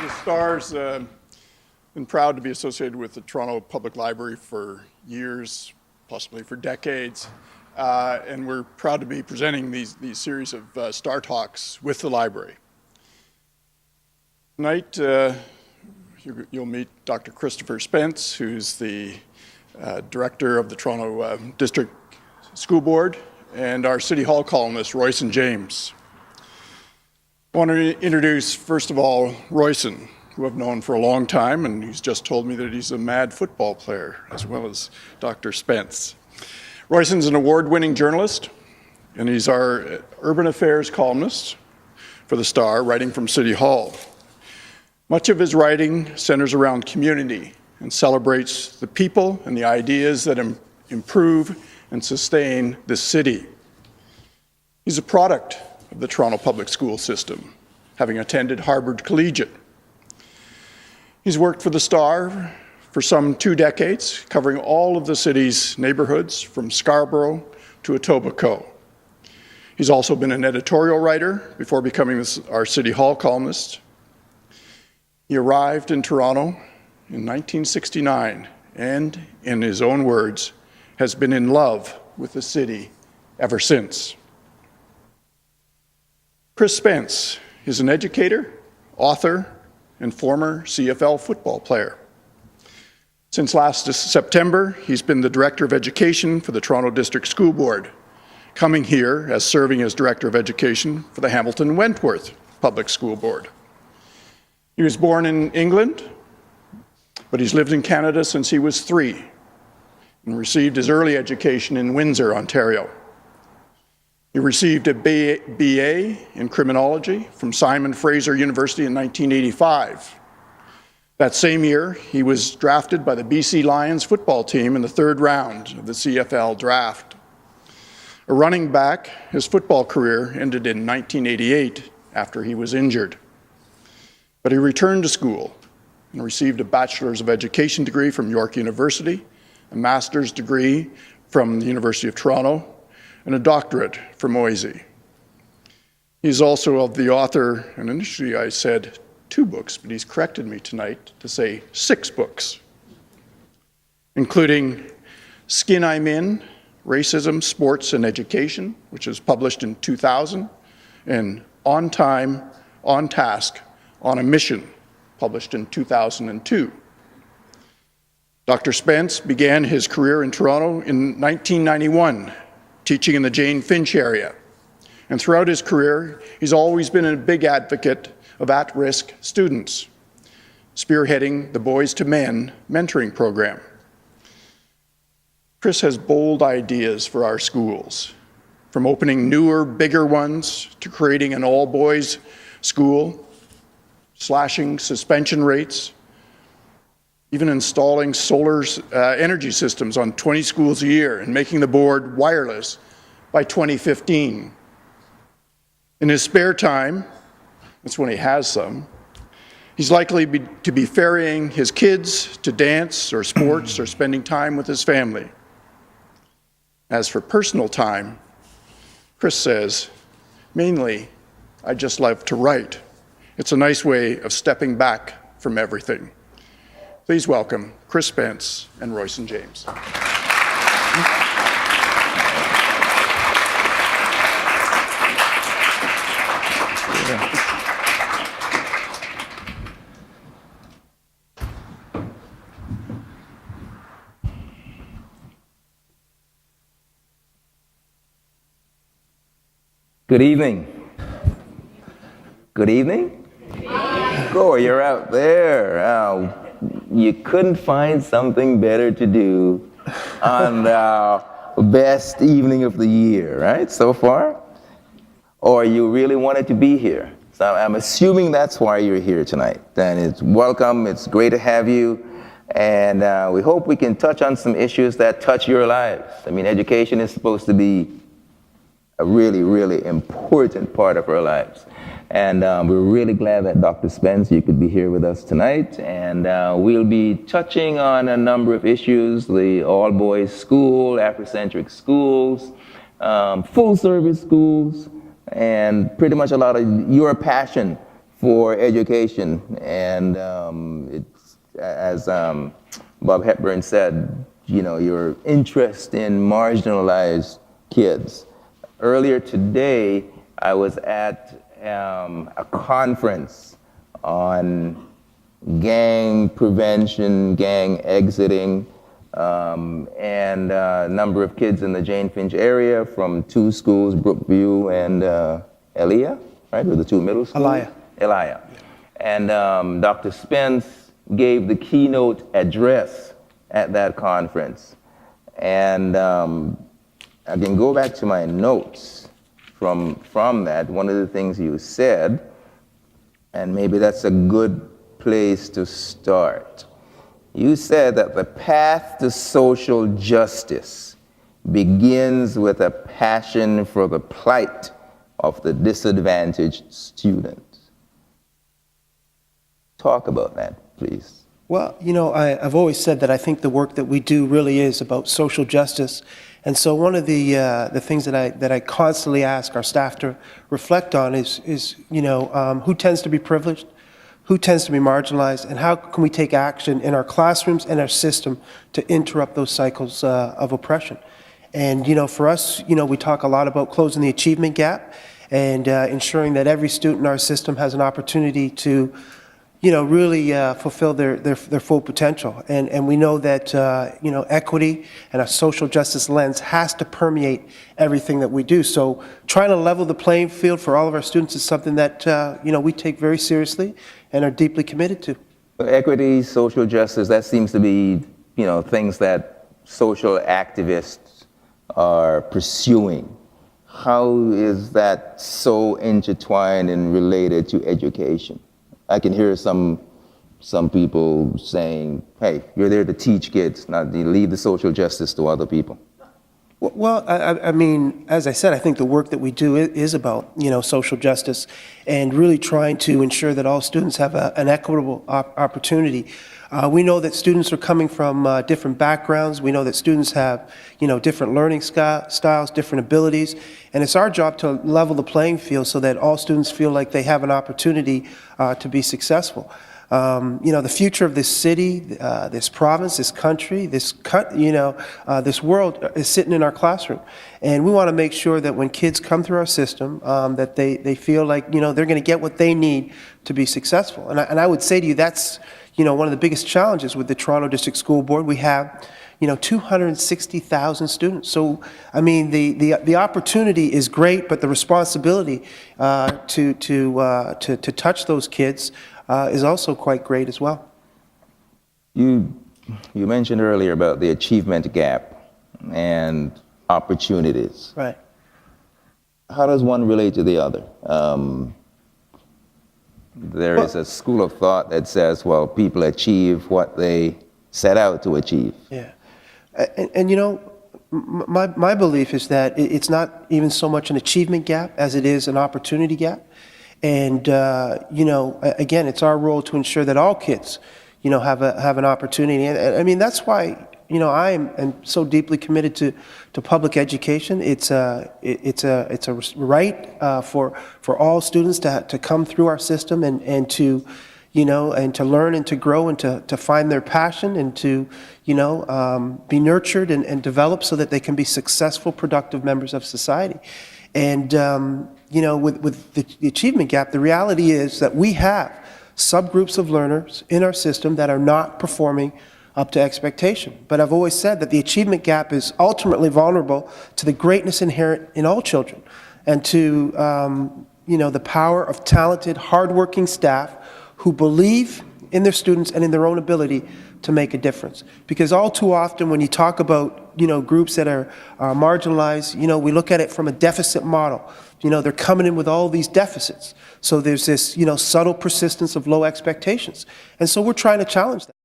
The Star's been proud to be associated with the Toronto Public Library for years, possibly for decades, and we're proud to be presenting these series of Star Talks with the library. Tonight, you'll meet Dr. Christopher Spence, who's the director of the Toronto District School Board, and our City Hall columnist, Royson James. I want to introduce, first of all, Royson, who I've known for a long time, and he's just told me that he's a mad football player, as well as Dr. Spence. Royson's an award-winning journalist, and he's our urban affairs columnist for the Star, writing from City Hall. Much of his writing centers around community and celebrates the people and the ideas that improve and sustain this city. He's a product of the Toronto public school system, having attended Harvard Collegiate. He's worked for the Star for some 2 decades, covering all of the city's neighborhoods from Scarborough to Etobicoke. He's also been an editorial writer before becoming our City Hall columnist. He arrived in Toronto in 1969 and, in his own words, has been in love with the city ever since. Chris Spence is an educator, author, and former CFL football player. Since last September, he's been the Director of Education for the Toronto District School Board, coming here as serving as Director of Education for the Hamilton Wentworth Public School Board. He was born in England, but he's lived in Canada since he was 3 and received his early education in Windsor, Ontario. He received a BA in criminology from Simon Fraser University in 1985. That same year, he was drafted by the BC Lions football team in the 3rd round of the CFL draft. A running back, his football career ended in 1988 after he was injured. But he returned to school and received a Bachelor's of Education degree from York University, a Master's degree from the University of Toronto, and a doctorate from Moisey. He's also the author, and initially I said 2 books, but he's corrected me tonight to say 6 books, including Skin I'm In, Racism, Sports, and Education, which was published in 2000, and On Time, On Task, On a Mission, published in 2002. Dr. Spence began his career in Toronto in 1991, teaching in the Jane Finch area. And throughout his career, he's always been a big advocate of at-risk students, spearheading the Boys to Men mentoring program. Chris has bold ideas for our schools, from opening newer, bigger ones to creating an all-boys school, slashing suspension rates, even installing solar energy systems on 20 schools a year and making the board wireless by 2015. In his spare time, that's when he has some, he's likely to be ferrying his kids to dance or sports or spending time with his family. As for personal time, Chris says, mainly, I just love to write. It's a nice way of stepping back from everything. Please welcome Chris Spence and Royson James. Good evening. Good evening? Oh, you're out there. You couldn't find something better to do on the best evening of the year, right, so far? Or you really wanted to be here. So I'm assuming that's why you're here tonight. And it's welcome, it's great to have you. And we hope we can touch on some issues that touch your lives. I mean, education is supposed to be a really, really important part of our lives. And we're really glad that Dr. Spence, you could be here with us tonight. And we'll be touching on a number of issues, the all-boys school, Afrocentric schools, full-service schools, and pretty much a lot of your passion for education. And it's, as Bob Hepburn said, you know, your interest in marginalized kids. Earlier today, I was at a conference on gang prevention, gang exiting, and a number of kids in the Jane Finch area from two schools, Brookview and Elia, right? Were the two middle schools? Elia. And Dr. Spence gave the keynote address at that conference. And I can go back to my notes from that. One of the things you said, and maybe that's a good place to start. You said that the path to social justice begins with a passion for the plight of the disadvantaged student. Talk about that, please. Well, you know, I've always said that I think the work that we do really is about social justice. And so one of the things that I constantly ask our staff to reflect on is you know, who tends to be privileged, who tends to be marginalized, and how can we take action in our classrooms and our system to interrupt those cycles of oppression. And, you know, for us, you know, we talk a lot about closing the achievement gap and ensuring that every student in our system has an opportunity to, you know, really fulfill their full potential. And we know that, you know, equity and a social justice lens has to permeate everything that we do. So trying to level the playing field for all of our students is something that, you know, we take very seriously and are deeply committed to. Equity, social justice, that seems to be, you know, things that social activists are pursuing. How is that so intertwined and related to education? I can hear some people saying, hey, you're there to teach kids, not to leave the social justice to other people. Well, I mean, as I said, I think the work that we do is about, you know, social justice and really trying to ensure that all students have an equitable opportunity. We know that students are coming from different backgrounds. We know that students have, you know, different learning styles, different abilities, and it's our job to level the playing field so that all students feel like they have an opportunity to be successful. You know, the future of this city, this province, this country, this world is sitting in our classroom. And we want to make sure that when kids come through our system, that they feel like, you know, they're going to get what they need to be successful. And I would say to you, that's, you know, one of the biggest challenges with the Toronto District School Board. We have, you know, 260,000 students. So, I mean, the opportunity is great, but the responsibility to touch those kids is also quite great as well. You mentioned earlier about the achievement gap and opportunities. Right. How does one relate to the other? There is a school of thought that says, well, people achieve what they set out to achieve. Yeah. And you know, my belief is that it's not even so much an achievement gap as it is an opportunity gap. And, you know, again, it's our role to ensure that all kids, you know, have an opportunity. And I mean, that's why, you know, I am so deeply committed to public education. It's a right for all students to come through our system and to, you know, and to learn and to grow and to find their passion and to, you know, be nurtured and develop so that they can be successful, productive members of society. And, you know, with the achievement gap, the reality is that we have subgroups of learners in our system that are not performing up to expectation. But I've always said that the achievement gap is ultimately vulnerable to the greatness inherent in all children and to, you know, the power of talented, hardworking staff who believe in their students and in their own ability to make a difference. Because all too often when you talk about, you know, groups that are marginalized, you know, we look at it from a deficit model. You know, they're coming in with all these deficits. So there's this, you know, subtle persistence of low expectations. And so we're trying to challenge that.